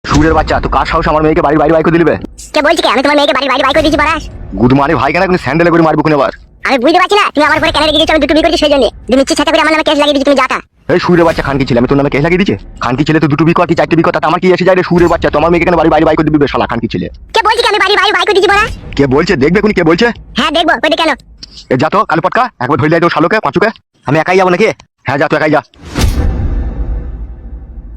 সুরের বাচ্চা, তো কার সাহস আমার মেয়েকে বাড়ির বাইরে বাইক করে দিলিবে? কে বলছি কে? আমি তোমার মেয়েকে বাড়ির বাইরে বাইক করে দিয়েছি পড়াস? গুদমানি ভাই কেন কোনো স্যান্ডেলে করে মারবো কোন আবার? আমি বুঝতে পারছি না তুমি আমার উপরে কেন রেগে গেছো। আমি দুটো বিয়ে করেছি সেই জন্য তুমি ইচ্ছে ছাতা করে আমার নামে কেস লাগিয়ে দিচ্ছ। তুমি যাতা এই সুরের বাচ্চা খানকি ছেলে, আমি তোর নামে কেস লাগিয়ে দিচ্ছে? খানকি ছেলে তো দুটো বিকট কি চারটে বিকট, তাতে আমার কি এসে যায় রে? সুরের বাচ্চা, তোমার মেয়েকে কেন বাড়ির বাইরে বাইক করে দিবি শালা খানকি ছেলে? কে বলছি কে? আমি বাড়ির বাইরে বাইক করে দিয়েছি পড়াস? কে বলছে দেখবে কোন? কে বলছে? হ্যাঁ দেখবো, কই কেন? এ যা তো কালো পটকা, একবার ধরে দেয় তো শালোকে পাঁচুকে। আমি একাই যাবো নাকি? হ্যাঁ যা, তো একাই যা।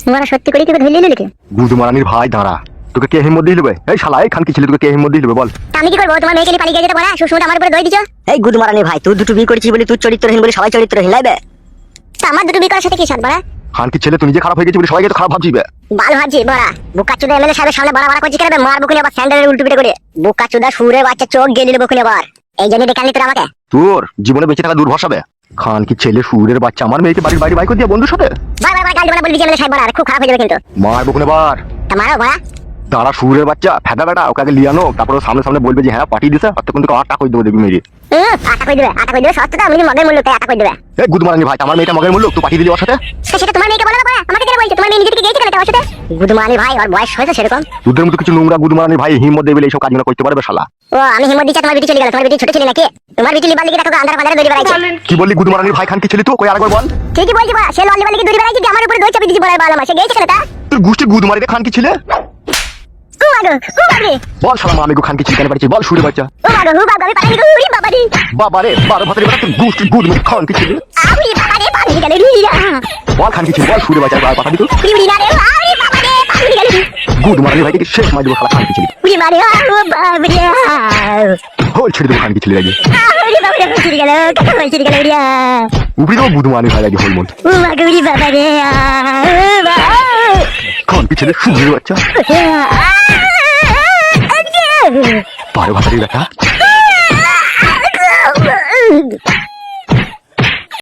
তোমরা সত্যি করে কি ধরে নিলে নাকি? গুদমারানির ভাই দাঁড়া, তোকে কে হিম্মত দিয়ে দিবে? এই শালা এই খানকি ছেলে, তোকে কে হিম্মত দিয়ে দিবে বল? তা আমি কি করবো? তোমার মেয়েকে নিয়ে পালিয়ে গেছে পড়া, সুসমটা আমার উপরে দই দিছো। এই গুদমারানি ভাই, তুই দুটো বিয়ে করেছিস বলে তুই চরিত্রহীন বলে সবাই চরিত্রহীন লাগবে। তা আমার দুটো বিয়ে করার সাথে কি সাথ বড়া? খানকি ছেলে তুই নিজে খারাপ হয়ে গেছিস বলে সবাইকে তো খারাপ ভাবছিবে। বাল ভাবছি বড়া, বোকা চুদা এমএলএ সাহেবের সামনে বড় বড় করছিস কেন? মারবো খুলে আবার স্যান্ডেলের উল্টো পিটে করে। বোকা চুদা সুরে বাচ্চা, চোখ গেলিয়ে নেবো খুলে আবার। এই জন্য ডেকে আনলি তোরা আমাকে? তোর জীবনে বেঁচে থাকা দূর ভরসাবে। খানকি ছেলে সুরের বাচ্চা, আমার মেয়েকে বাড়ির বাইরে বাইক করে দিয়ে বন্ধুর সাথে বারবার বারবার গাল দিবা বলবি যে এমএলএ সাহেব বড়া, খুব খারাপ হয়ে যাবে কিন্তু। মারবো কোন বার? তা মারো বড়া। দাঁড়া সুরের বাচ্চা ফেদা বেটা, ওকে আগে লিয়ানো, তারপর সামনে সামনে বলবে যে হ্যাঁ পাঠিয়ে দিছে, আর তখন তোকে 8 টাকা করে দেবো, দেখবি মেরে। আটা করে দেবে, আটা করে দেবে, সস্তা তো আমি মগের মূল্য, তাই আটা করে দেবে। এই গুদমারানি ভাই, আমার মেয়েটা মগের মূল্য তুই পাঠিয়ে দিলি ওর সাথে? তো সেটা তোমার মেয়েকে বলো না বড়া, আমাকে কেন বলছো? তোমার মেয়ে নিজে থেকে গিয়েছে কেন ওর সাথে? গুদমানি ভাই, ওর বয়স হয়েছে সেরকম। তোদের মতো কিছু নোংরা গুদমারানি ভাই হিম্মত দেবে এইসব কাজগুলো করতে পারবে শালা? ও আমি হিম্মত দিচ্ছি, তোমার বিটি চলে গেল। তোমার বিটি ছোট ছেলে নাকি? তোমার বিটি লিবার লিগে দেখো আন্ধার পান্ধারে দৌড়ে বেড়াইছে। কি বললি গুদমারানি ভাই? খানকি ছেলে তুই কই আরেকবার বল। ঠিকই বলছি বড়া, সে লল্লি বালিকে দৌড়ে বেড়াইছে যে আমার উপরে দই চাপি দিয়েছি বড়া। বাল আমার, সে গিয়েছে কেন তা? তোর গোষ্ঠী গুদমারি রে খানকি ছেলে। ও মাগো, ও বাবারে, বল শালা মা, আমি গো খানকি ছেলে কেন পাঠিয়েছি বল? সুরের বাচ্চা ও মাগো, ও বাবা, আমি পালিয়ে গেল। উরি বাবারে, বাবারে, 12 ভাতের বেটা, তোর গোষ্ঠী গুদমারি খানকি ছেলে। আমি বাবারে পালিয়ে গেল। রিয়া বল খানকি ছেলে, বল সুরের বাচ্চা আর কথা দিত। উরি না রে, আরে বাবারে পালিয়ে গেল। গুদমারানি ভাইকে শেষ মাই দেবো শালা খানকি ছেলে। উরি মারে, ও বাবারে, হল ছেড়ে দেবো খানকি ছেলে আগে। উরি বাবারে পড়ে গেল, কত পড়ে গেল রিয়া। উপরে দেবো গুদমারানি ভাই আগে হল মন। ও মাগো, উরি বাবারে, খানকি ছেলে সুরের বাচ্চা, 12 ভাতের বেটা।